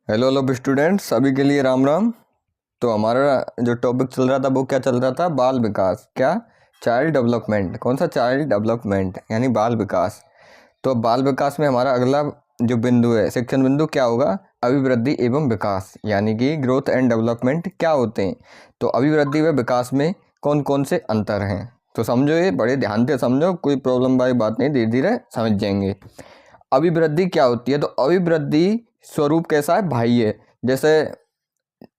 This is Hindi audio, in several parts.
हेलो हेलो स्टूडेंट्स, सभी के लिए राम राम। तो हमारा जो टॉपिक चल रहा था वो क्या चल रहा था? बाल विकास। क्या? Child development. कौन सा? चाइल्ड डेवलपमेंट यानी बाल विकास। तो बाल विकास में हमारा अगला जो बिंदु है, सेक्शन बिंदु क्या होगा? अभिवृद्धि एवं विकास, यानी कि ग्रोथ एंड डेवलपमेंट क्या होते हैं। तो अभिवृद्धि व विकास में कौन कौन से अंतर हैं, तो समझो, ये बड़े ध्यान से समझो, कोई प्रॉब्लम वाली बात नहीं, धीरे धीरे समझ जाएंगे। अभिवृद्धि क्या होती है? तो अभिवृद्धि स्वरूप कैसा है? बाह्य। जैसे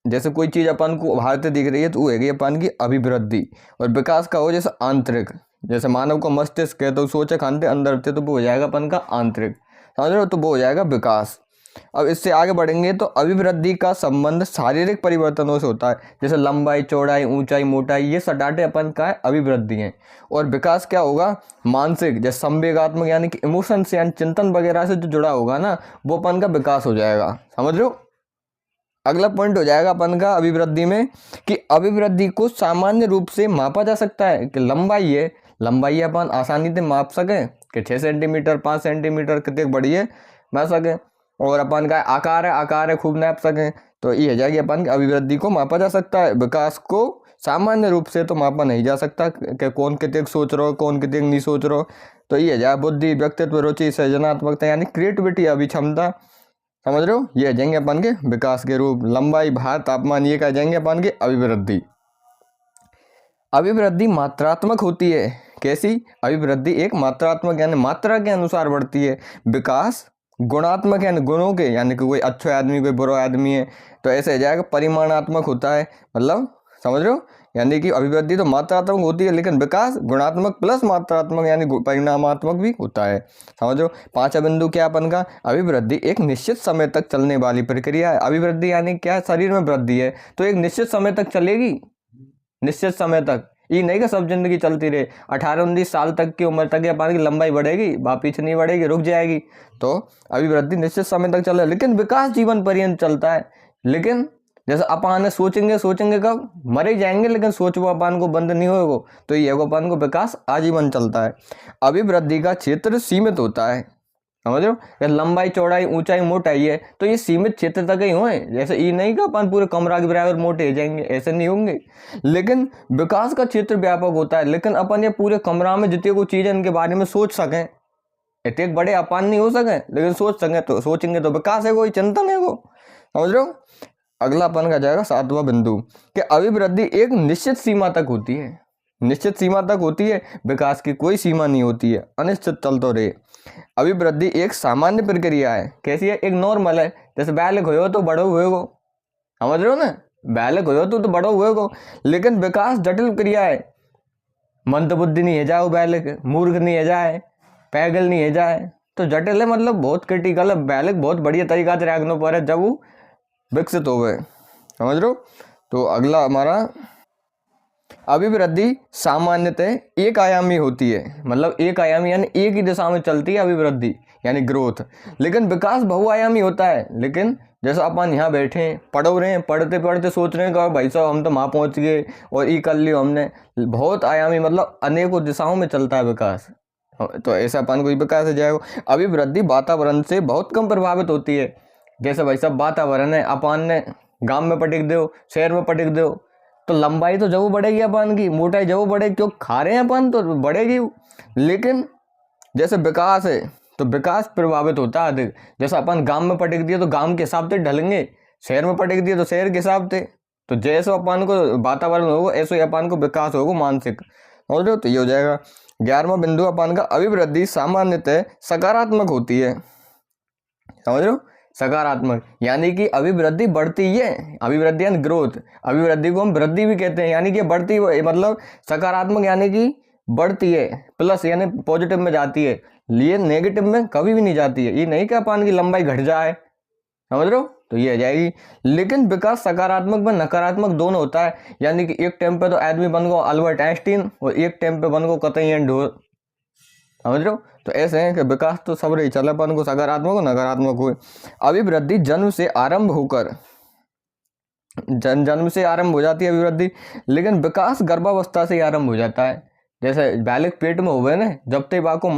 जैसे कोई चीज़ अपन को बाहर से दिख रही है तो वो है अपन की अभिवृद्धि। और विकास का हो जैसे आंतरिक, जैसे मानव का मस्तिष्क है तो सोचे खानते अंदर थे तो वो हो जाएगा अपन का आंतरिक, समझ रहे हो, तो वो हो जाएगा विकास। अब इससे आगे बढ़ेंगे तो अभिवृद्धि का संबंध शारीरिक परिवर्तनों से होता है, जैसे लंबाई, चौड़ाई, ऊंचाई, मोटाई, ये सटाटे अपन का है अभिवृद्धि है। और विकास क्या होगा? मानसिक, जैसे संवेगात्मक यानी कि इमोशन से यानी चिंतन वगैरह से जो जुड़ा होगा ना, वो अपन का विकास हो जाएगा। समझ रहे हो? अगला पॉइंट हो जाएगा अपन का अभिवृद्धि में कि अभिवृद्धि को सामान्य रूप से मापा जा सकता है। कि लंबाई है, लंबाई अपन आसानी से माप सके कि 6 सेंटीमीटर 5 सेंटीमीटर कितने बड़ी है, माप सके। और अपन का आकार है खूब नाप सके। तो ये हो जाएगी अपन की अभिवृद्धि को मापा जा सकता है। विकास को सामान्य रूप से तो मापा नहीं जा सकता कि कौन कितने सोच रहा हो, कौन कितने नहीं सोच रहा हो। तो ये हो जाए बुद्धि, व्यक्तित्व, रुचि, सृजनात्मकता यानी क्रिएटिविटी, अभिक्षमता। समझ रहे हो? ये आ जाएंगे अपन के विकास के रूप। लंबाई, भार, तापमान, ये कह जाएंगे अपन की अभिवृद्धि। अभिवृद्धि मात्रात्मक होती है। कैसी? अभिवृद्धि एक मात्रात्मक यानी मात्रा के अनुसार बढ़ती है। विकास गुणात्मक यानी गुणों के, यानी कि कोई अच्छा आदमी कोई बुरा आदमी है, तो ऐसे हो जाएगा परिमाणात्मक होता है। मतलब समझ रहे हो? यानी कि अभिवृद्धि तो मात्रात्मक होती है, लेकिन विकास गुणात्मक प्लस मात्रात्मक यानी परिणामात्मक भी होता है। समझो। पांचवा बिंदु क्या अपन का? अभिवृद्धि एक निश्चित समय तक चलने वाली प्रक्रिया है। अभिवृद्धि यानी क्या? शरीर में वृद्धि है तो एक निश्चित समय तक चलेगी, निश्चित समय तक। ये नहीं कि सब जिंदगी चलती रहे। 18-19 साल तक की उम्र तक अपन की लंबाई बढ़ेगी, वापिस नहीं बढ़ेगी, रुक जाएगी। तो अभिवृद्धि निश्चित समय तक चले, लेकिन विकास जीवन पर्यंत चलता है। लेकिन जैसे अपन सोचेंगे कब? मरे जाएंगे, लेकिन सोच वो अपन को बंद नहीं होगा। तो ये अपन को विकास आजीवन चलता है। अभिवृद्धि का क्षेत्र सीमित होता है। समझ रहे हो? लंबाई, चौड़ाई, ऊंचाई, मोटाई है तो ये सीमित क्षेत्र तक ही हुए। जैसे ये नहीं कि अपन पूरे कमरा के बराबर मोटे हो जाएंगे, ऐसे नहीं होंगे। लेकिन विकास का क्षेत्र व्यापक होता है। लेकिन अपन ये पूरे कमरा में जितने को चीजें इनके बारे में सोच सकें, इतने बड़े अपन नहीं हो सके, लेकिन सोच सकें, तो सोचेंगे तो विकास है, कोई चिंतन है वो। समझ रहे हो? अगला अपन का जाएगा सातवां बिंदु कि अभिवृद्धि एक निश्चित सीमा तक होती है। निश्चित सीमा तक होती है, विकास की कोई सीमा नहीं होती है, अनिश्चित चलते रहे। अभिवृद्धि एक सामान्य प्रक्रिया है। कैसी है? एक नॉर्मल है। जैसे बालक हो तो बड़ो हुए को, समझ रहे हो ना? बालक हो तो बड़ो हुए को। लेकिन विकास जटिल क्रिया है। मंद बुद्धि नहीं है जाओ बालक, मूर्ख नहीं है जाए, पैगल नहीं है जाए, तो जटिल है, मतलब बहुत क्रिटिकल है। बालक बहुत बढ़िया तरीका से रखना पर है जब वो विकसित हो गए। समझ रहे हो? तो अगला हमारा अभिवृद्धि सामान्यतः एक आयामी होती है। मतलब एक आयामी यानी एक ही दिशा में चलती है अभिवृद्धि यानी ग्रोथ। लेकिन विकास बहुआयामी होता है। लेकिन जैसे अपन यहाँ बैठे हैं, पढ़ रहे हैं, पढ़ते पढ़ते सोच रहे हैं कि भाई साहब हम तो वहाँ पहुँच गए और ये कर लिया हमने। बहुत आयामी मतलब अनेकों दिशाओं में चलता है विकास। तो ऐसा अपन कोई विकास हो जाएगा। अभिवृद्धि वातावरण से बहुत कम प्रभावित होती है। जैसे भाई साहब वातावरण है, अपन ने गांव में पटिक दो, शहर में पटिक दो, तो लंबाई तो जब बढ़ेगी अपन की, मोटाई जब बढ़ेगी, क्यों खा रहे हैं अपन तो बढ़ेगी। लेकिन जैसे विकास है तो विकास प्रभावित होता है अधिक। जैसे अपन गांव में पटिक दिए तो गांव के हिसाब से ढलेंगे, शहर में पटिक दिए तो शहर के हिसाब से। तो जैसे अपन को वातावरण होगा ऐसे ही अपन को विकास होगा मानसिक। समझ रहे हो? तो ये हो जाएगा 11वां बिंदु अपन का। अभिवृद्धि सामान्यतः सकारात्मक होती है। समझ रहे हो? सकारात्मक यानी कि अभिवृद्धि बढ़ती है। अभिवृद्धि यानी ग्रोथ। अभिवृद्धि को हम वृद्धि भी कहते हैं, यानी कि बढ़ती, मतलब सकारात्मक यानी कि बढ़ती है, प्लस यानी पॉजिटिव में जाती है, लिए नेगेटिव में कभी भी नहीं जाती है। ये नहीं कि अपन की लंबाई घट जाए। समझ रहे हो? तो ये आ जाएगी। लेकिन विकास सकारात्मक में नकारात्मक दोनों होता है। यानी कि एक टाइम पे तो आदमी बन गो अल्बर्ट आइंस्टीन और एक टाइम पे बन गो कतई एंड ढोर। समझ रहे हो? तो ऐसे है कि विकास तो सब रही चले, अपन को सकारात्मक हो नकारात्मक हुए। अभिवृद्धि जन्म से आरंभ होकर जन्म से आरंभ हो जाती है अभिवृद्धि, लेकिन विकास गर्भावस्था से आरंभ हो जाता है। जैसे बालक पेट में हुए ना, जब तक बाको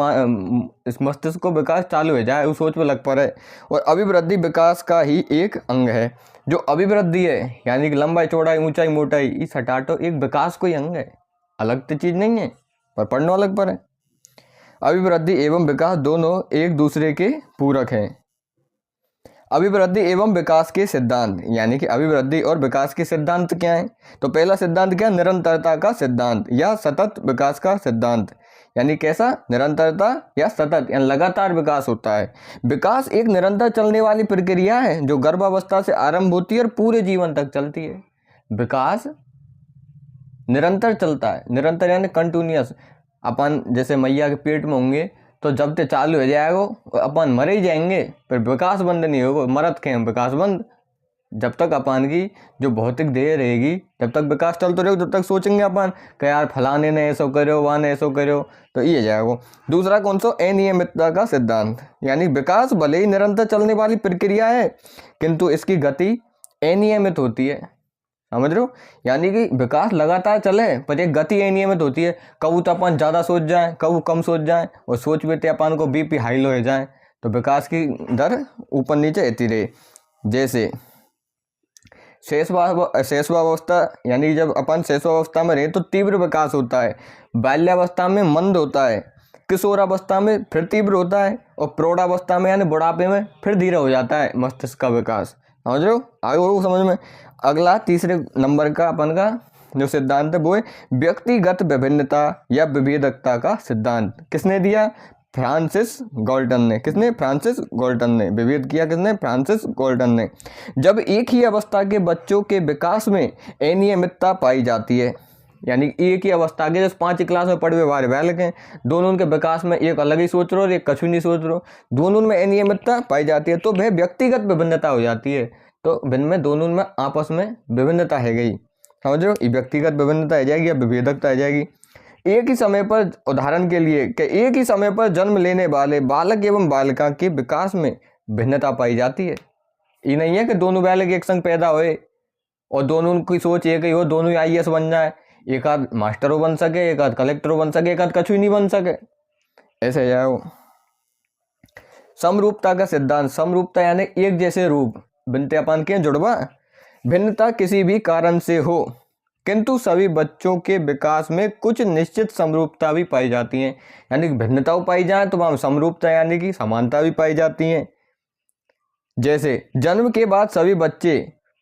इस मस्तिष्क को विकास चालू हो जाए, उस सोच में लग पड़े। और अभिवृद्धि विकास का ही एक अंग है। जो अभिवृद्धि है यानी कि लंबाई चौड़ाई ऊंचाई मोटाई, इस हटाटो एक विकास कोई अंग है, अलग तो चीज नहीं है, पर पढ़ना अलग पर है। अभिवृद्धि एवं विकास दोनों एक दूसरे के पूरक हैं। अभिवृद्धि एवं विकास के सिद्धांत, यानी कि अभिवृद्धि और विकास के सिद्धांत क्या है? तो पहला सिद्धांत क्या? निरंतरता का सिद्धांत या सतत विकास का सिद्धांत। यानी कैसा? निरंतरता या सतत, यानी लगातार विकास होता है। विकास एक निरंतर चलने वाली प्रक्रिया है जो गर्भावस्था से आरंभ होती है और पूरे जीवन तक चलती है। विकास निरंतर चलता है, निरंतर यानी कंटिन्यूअस। अपन जैसे मैया के पेट में होंगे तो जब तक चालू हो जाएगा अपन मरे ही जाएंगे, फिर विकास बंद नहीं होगा, मरत के हम विकास बंद। जब तक अपन की जो भौतिक देह रहेगी, जब तक विकास चलते रहेगा, जब तक सोचेंगे अपन कि यार फलाने ने ऐसा करो, वाने ऐसा करो, तो ये जाएगा। दूसरा कौन सा? अनियमितता का सिद्धांत, यानी विकास भले ही निरंतर चलने वाली प्रक्रिया है किंतु इसकी गति अनियमित होती है। समझ रहे हो? यानी कि विकास लगातार चले पर एक गति अनियमित होती है। कब तो अपन ज़्यादा सोच जाए, कब कम सोच जाए, और सोच पे अपन को बीपी हाई लो हो जाए, तो विकास की दर ऊपर नीचे होती रहे। जैसे शेषवावस्था, यानी जब अपन शेषवावस्था में रहे तो तीव्र विकास होता है, बाल्यावस्था में मंद होता है, किशोरावस्था में फिर तीव्र होता है, और प्रौढ़ावस्था में यानी बुढ़ापे में फिर धीरे हो जाता है मस्तिष्क का विकास। समझ रहे हो? आगे वो समझ में। अगला तीसरे नंबर का अपन का जो सिद्धांत है वो है व्यक्तिगत विभिन्नता या विभेदकता का सिद्धांत। किसने दिया? फ्रांसिस गाल्टन ने। किसने? फ्रांसिस गाल्टन ने। विभेद किया किसने? फ्रांसिस गाल्टन ने। जब एक ही अवस्था के बच्चों के विकास में अनियमितता पाई जाती है, यानी एक ही अवस्था के, जैसे 5वीं क्लास में पढ़े हुए बाहर बालक हैं, दोनों उनके विकास में एक अलग ही सोच रहे हो और एक कछु नहीं सोच रहे हो, दोनों में अनियमितता पाई जाती है, तो वह व्यक्तिगत विभिन्नता हो जाती है। तो में दोनों में आपस में विभिन्नता है गई। समझ रहे हो? व्यक्तिगत विभिन्नता आ जाएगी या विभेदकता आ जाएगी। एक ही समय पर, उदाहरण के लिए कि एक ही समय पर जन्म लेने वाले बालक एवं बालिका के विकास में भिन्नता पाई जाती है। ये नहीं है कि दोनों बालक एक संग पैदा हुए और दोनों की सोच एक ही हो, दोनों IAS बन जाए, एक आध मास्टर बन सके, एक आध कलेक्टर बन सके, एक आध कछु नहीं बन सके, ऐसे जाओ। समरूपता का सिद्धांत। समरूपता यानी एक जैसे रूप, बनते अपन के जुड़वा। भिन्नता किसी भी कारण से हो किंतु सभी बच्चों के विकास में कुछ निश्चित समरूपता भी पाई जाती है। यानी कि भिन्नताओं पाई जाए तो वहां समरूपता यानी कि समानता भी पाई जाती है। जैसे जन्म के बाद सभी बच्चे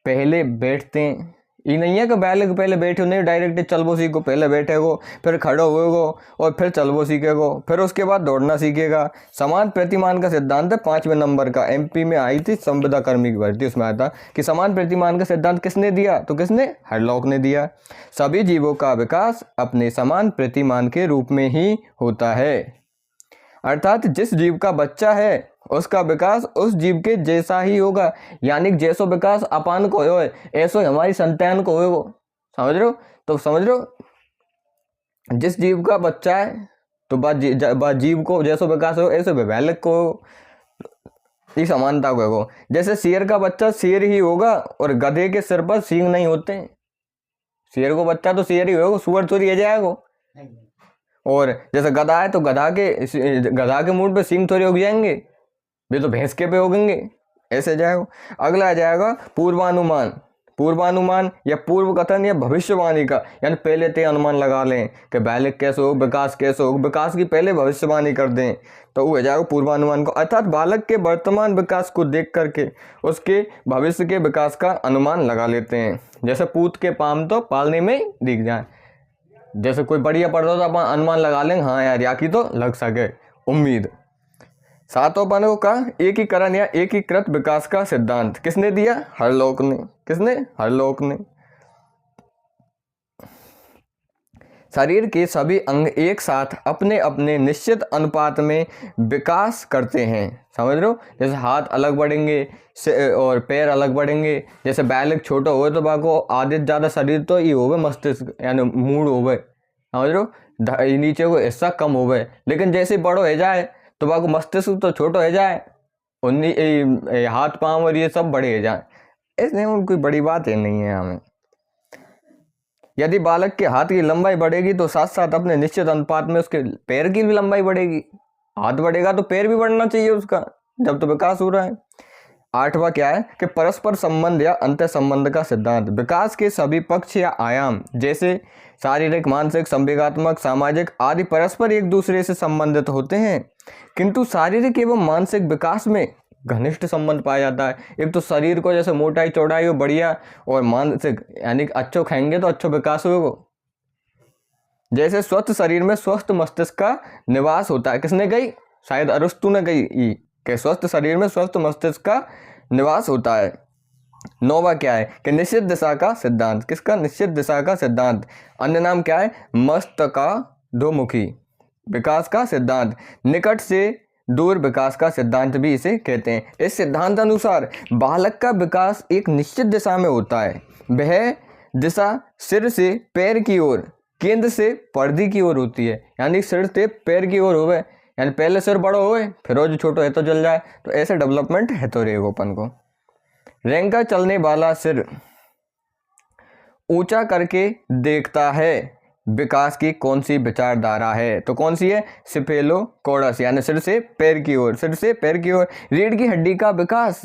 पहले बैठते हैं, ये नहीं है कि बालक पहले बैठे नहीं, डायरेक्ट चलबो सीखो, पहले बैठेगो, फिर खड़ो होगो और फिर चलबो सीखेगो, फिर उसके बाद दौड़ना सीखेगा। समान प्रतिमान का सिद्धांत है 5वें नंबर का, MP में आई थी संविदा कर्मी की भर्ती, उसमें आया था कि समान प्रतिमान का सिद्धांत किसने दिया? तो किसने? हरलॉक ने दिया। सभी जीवों का विकास अपने समान प्रतिमान के रूप में ही होता है, अर्थात जिस जीव का बच्चा है उसका विकास उस जीव के जैसा ही होगा। यानी जैसो विकास अपन को हो ऐसो हमारी संतान को हो। समझ रहे हो? तो समझ रहे हो, जिस जीव का बच्चा है तो बात जीव को जैसो विकास हो ऐसे बालक को ये समानता को हो। जैसे शेर का बच्चा शेर ही होगा और गधे के सिर पर सींग नहीं होते। शेर को बच्चा तो शेर ही होगा, सुअर चोरी जाएगा। और जैसे गधा है तो गधा के मुंह पे सींग थोड़ी उग जाएंगे, वे तो भैंस के पे होंगे, ऐसे जाएगा। अगला आ जाएगा पूर्वानुमान। पूर्वानुमान या पूर्व कथन या भविष्यवाणी का, यानी पहले ते अनुमान लगा लें कि बालक कैसे हो, विकास कैसे हो, विकास की पहले भविष्यवाणी कर दें, तो वो हो जाएगा पूर्वानुमान को। अर्थात बालक के वर्तमान विकास को देख करके उसके भविष्य के विकास का अनुमान लगा लेते हैं। जैसे पूत के पाम तो पालने में दिख जाए, जैसे कोई बढ़िया पढ़ रहा तो अपन अनुमान लगा लेंगे, हाँ यार या की तो लग सके उम्मीद। सातों पनों का एकीकरण या एकीकृत विकास का सिद्धांत किसने दिया? हरलॉक ने। किसने? हरलॉक ने। शरीर के सभी अंग एक साथ अपने अपने निश्चित अनुपात में विकास करते हैं। समझ रहे हो? जैसे हाथ अलग बढ़ेंगे और पैर अलग बढ़ेंगे। जैसे बालक छोटा हो तो बाको आधे ज़्यादा शरीर तो ये होवे मस्तिष्क यानी मूड होवे, समझ रहे हो, नीचे को हिस्सा कम होवे। लेकिन जैसे बड़ो हो जाए तो बाको मस्तिष्क तो छोटा हो जाए, उन्हीं हाथ पाँव और ये सब बड़े हो जाए। इसलिए कोई बड़ी बात है नहीं है हमें। यदि बालक के हाथ की लंबाई बढ़ेगी तो साथ साथ अपने निश्चित अनुपात में उसके पैर की भी लंबाई बढ़ेगी। हाथ बढ़ेगा तो पैर भी बढ़ना चाहिए उसका, जब तो विकास हो रहा है। 8वां क्या है कि परस्पर संबंध या अंतर संबंध का सिद्धांत। विकास के सभी पक्ष या आयाम जैसे शारीरिक, मानसिक, संवेगात्मक, सामाजिक आदि परस्पर एक दूसरे से संबंधित होते हैं, किंतु शारीरिक एवं मानसिक विकास में घनिष्ठ संबंध पाया जाता है। एक तो शरीर को जैसे मोटाई चौड़ाई हो बढ़िया, और मानसिक यानी अच्छो खाएंगे तो अच्छो विकास होगा। जैसे स्वस्थ शरीर में स्वस्थ मस्तिष्क का निवास होता है। किसने कही? शायद अरस्तु ने कही कि स्वस्थ शरीर में स्वस्थ मस्तिष्क का निवास होता है। 9वां क्या है कि निश्चित दिशा का सिद्धांत। किसका? निश्चित दिशा का सिद्धांत। अन्य नाम क्या है? मस्तकाधोमुखी विकास का सिद्धांत। निकट से दूर विकास का सिद्धांत भी इसे कहते हैं। इस सिद्धांत अनुसार बालक का विकास एक निश्चित दिशा में होता है। वह दिशा सिर से पैर की ओर, केंद्र से परिधि की ओर होती है। यानी सिर से पैर की ओर होवे, यानी पहले सिर बड़ो होवे फिर जो छोटो है तो चल जाए, तो ऐसे डेवलपमेंट है तो रहेगा अपन को। रेंगा चलने वाला सिर ऊंचा करके देखता है। विकास की कौन सी विचारधारा है? तो कौन सी है? सिफेलोकोडस, यानी सिर से पैर की ओर, सिर से पैर की ओर। रीढ़ की हड्डी का विकास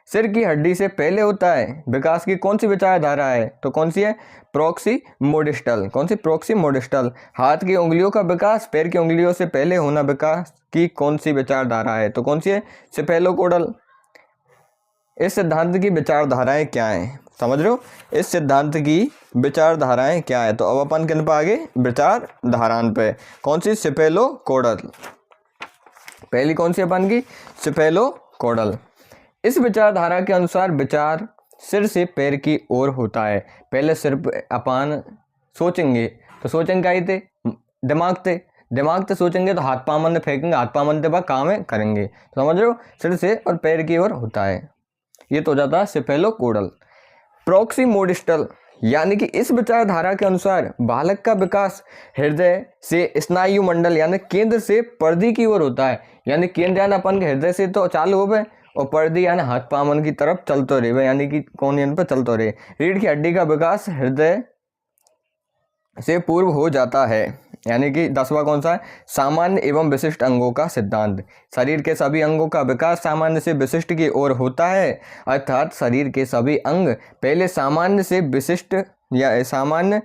सिर की हड्डी से पहले होता है। विकास की कौन सी विचारधारा है? तो कौन सी है? प्रोक्सीमोडिस्टल। कौन सी? प्रोक्सीमोडिस्टल। हाथ की उंगलियों का विकास पैर की उंगलियों से पहले होना विकास की कौन सी विचारधारा है? तो कौन सी है? सिफेलोकोडल। इस सिद्धांत की विचारधाराएं क्या हैं? समझ रहे हो? इस सिद्धांत की विचारधाराएं क्या है? तो अब अपन किन पे आगे? विचारधाराओं पे। कौन सी? सिफेलोकोडल। पहली कौन सी अपन की? सिफेलोकोडल। इस विचारधारा के अनुसार विचार सिर से पैर की ओर होता है। पहले सिर पे अपन सोचेंगे तो सोचेंगे क्या थे? दिमाग से सोचेंगे तो हाथ पाँव मन फेंकेंगे, हाथ पाँव मन बाद काम करेंगे। समझ रहे हो? सिर से और पैर की ओर होता है। ये तो हो जाता है सिफेलोकोडल। प्रोक्सीमोडिस्टल यानी कि इस विचारधारा के अनुसार बालक का विकास हृदय से स्नायु मंडल यानी केंद्र से परिधि की ओर होता है। यानी केंद्र यानी अपन के हृदय से तो चालू हो गए, और परिधि यानी हाथ पाँव की तरफ चलते रहे, यानी कि कोनियन पर चलते रहे। रीढ़ की हड्डी का विकास हृदय से पूर्व हो जाता है। यानी कि 10वां कौन सा है? सामान्य एवं विशिष्ट अंगों का सिद्धांत। शरीर के सभी अंगों का विकास सामान्य से विशिष्ट की ओर होता है। अर्थात शरीर के सभी अंग पहले सामान्य से विशिष्ट या सामान्य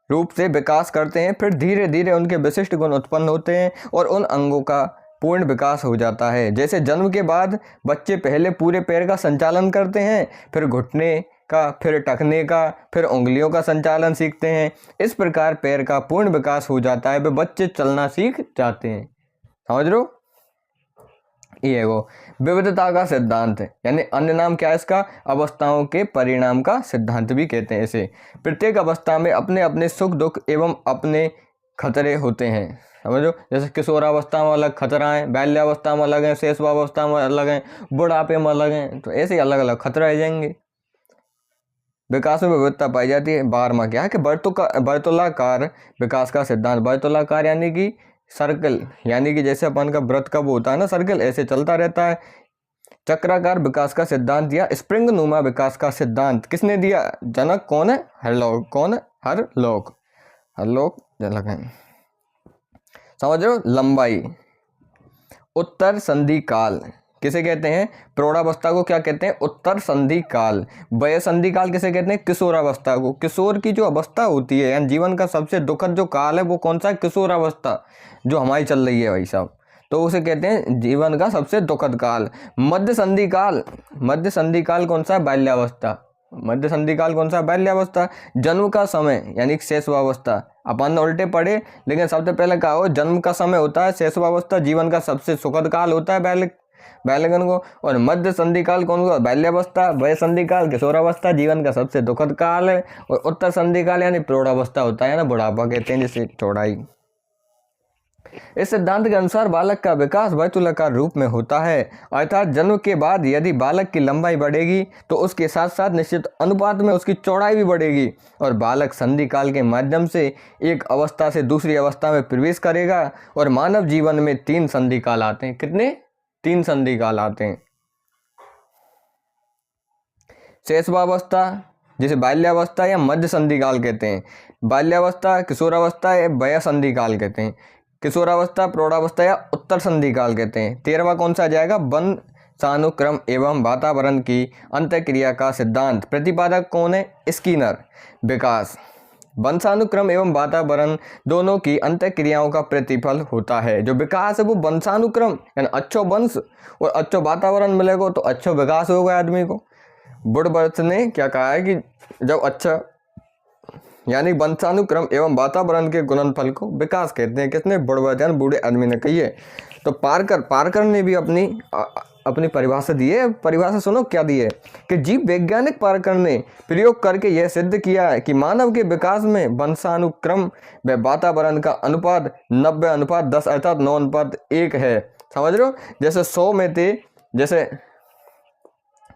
रूप से विकास करते हैं, फिर धीरे धीरे उनके विशिष्ट गुण उत्पन्न होते हैं और उन अंगों का पूर्ण विकास हो जाता है। जैसे जन्म के बाद बच्चे पहले पूरे पैर का संचालन करते हैं, फिर घुटने का, फिर टखने का, फिर उंगलियों का संचालन सीखते हैं। इस प्रकार पैर का पूर्ण विकास हो जाता है, वे बच्चे चलना सीख जाते हैं। समझ रहे हो? ये वो विविधता का सिद्धांत है, यानी अन्य नाम क्या है इसका? अवस्थाओं के परिणाम का सिद्धांत भी कहते हैं इसे। प्रत्येक अवस्था में अपने अपने सुख दुख एवं अपने खतरे होते हैं। समझो? जैसे किशोरावस्था में अलग खतरा है, बाल्यावस्था में अलग है, शैशवावस्था में अलग है, बुढ़ापे में अलग है, तो ऐसे अलग अलग खतरा आ जाएंगे। विकास में विविधता पाई जाती है। 12वां क्या है कि वर्तुलाकार विकास का सिद्धांत। वर्तुलाकार यानी कि सर्कल, यानी कि जैसे अपन का व्रत कब होता है ना, सर्कल ऐसे चलता रहता है। चक्राकार विकास का सिद्धांत दिया। स्प्रिंग नुमा विकास का सिद्धांत किसने दिया? जनक। कौन है? हरलोक। कौन है? हरलोक। हरलोक जनक है। समझ रहे हो? लंबाई। उत्तर संधि काल किसे कहते हैं? प्रौढ़ावस्था को क्या कहते हैं? उत्तर संधि काल। वय संधि काल किसे कहते हैं? किशोरावस्था को। किशोर की जो अवस्था होती है, यानी जीवन का सबसे दुखद जो काल है, वो कौन सा है? किशोरावस्था, जो हमारी चल रही है भाई साहब, तो उसे कहते हैं जीवन का सबसे दुखद काल। मध्य संधि काल। मध्य संधि काल कौन सा? बाल्यावस्था। मध्य संधि काल कौन सा? बाल्यावस्था। जन्म का समय यानी शैशवावस्था। अपन उल्टे पढ़े, लेकिन सबसे पहले कहा हो जन्म का समय होता है शैशवावस्था, जीवन का सबसे सुखद काल होता है बाल्यगण को। और मध्य संधि काल कौन सा? बाल्यावस्था। वय संधि काल किशोरावस्था, जीवन का सबसे दुखद काल है। और उत्तर संधि काल यानी प्रौढ़ावस्था होता है ना, बुढ़ापा कहते हैं जिसे, चौड़ाई। इस सिद्धांत के अनुसार बालक का विकास वर्तुलाकार रूप में होता है, अर्थात जन्म के बाद यदि बालक की लंबाई बढ़ेगी तो उसके साथ साथ निश्चित अनुपात में उसकी चौड़ाई भी बढ़ेगी, और बालक संधि काल के माध्यम से एक अवस्था से दूसरी अवस्था में प्रवेश करेगा। और मानव जीवन में 3 संधि काल आते हैं। कितने? 3 संधि काल आते हैं। शैशवावस्था, जिसे बाल्यावस्था या मध्य संधि काल कहते हैं। बाल्यावस्था, किशोरावस्था या वय संधि काल कहते हैं। किशोरावस्था, प्रौढ़ावस्था या उत्तर संधि काल कहते हैं। 13वां कौन सा आ जाएगा? वंशानुक्रम एवं वातावरण की अंतःक्रिया का सिद्धांत। प्रतिपादक कौन है? स्किनर। विकास वंशानुक्रम एवं वातावरण दोनों की अंतःक्रियाओं का प्रतिफल होता है। जो विकास है वो वंशानुक्रम यानी अच्छो वंश और अच्छो वातावरण मिलेगा तो अच्छो विकास होगा आदमी को। वुडवर्थ ने क्या कहा है कि जब अच्छा यानी वंशानुक्रम एवं वातावरण के गुणनफल को विकास कहते हैं। किसने? वुडवर्थ यानी बूढ़े आदमी ने कही है। तो पार्कर ने भी अपनी परिभाषा दी है। परिभाषा सुनो क्या दी है कि जीव वैज्ञानिक पार्कर ने प्रयोग करके यह सिद्ध किया है कि मानव के विकास में वंशानुक्रम व वातावरण का अनुपात 90:10 अर्थात 9:1 है। समझ रहे हो? जैसे 100 में थे, जैसे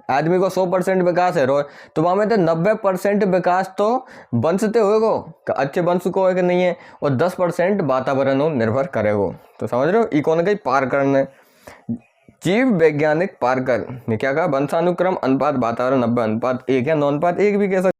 आदमी को 100% विकास है तो वहां में तो 90% विकास तो वंश से होगा, अच्छे वंश को है कि नहीं है, और 10% वातावरण निर्भर करेगा। तो समझ रहे हो? ई कौन गई? पार्कर ने। जीव वैज्ञानिक पार्कर ने क्या कहा? वंशानुक्रम अनुपात वातावरण 90:1 या 9:1 भी कह सकते।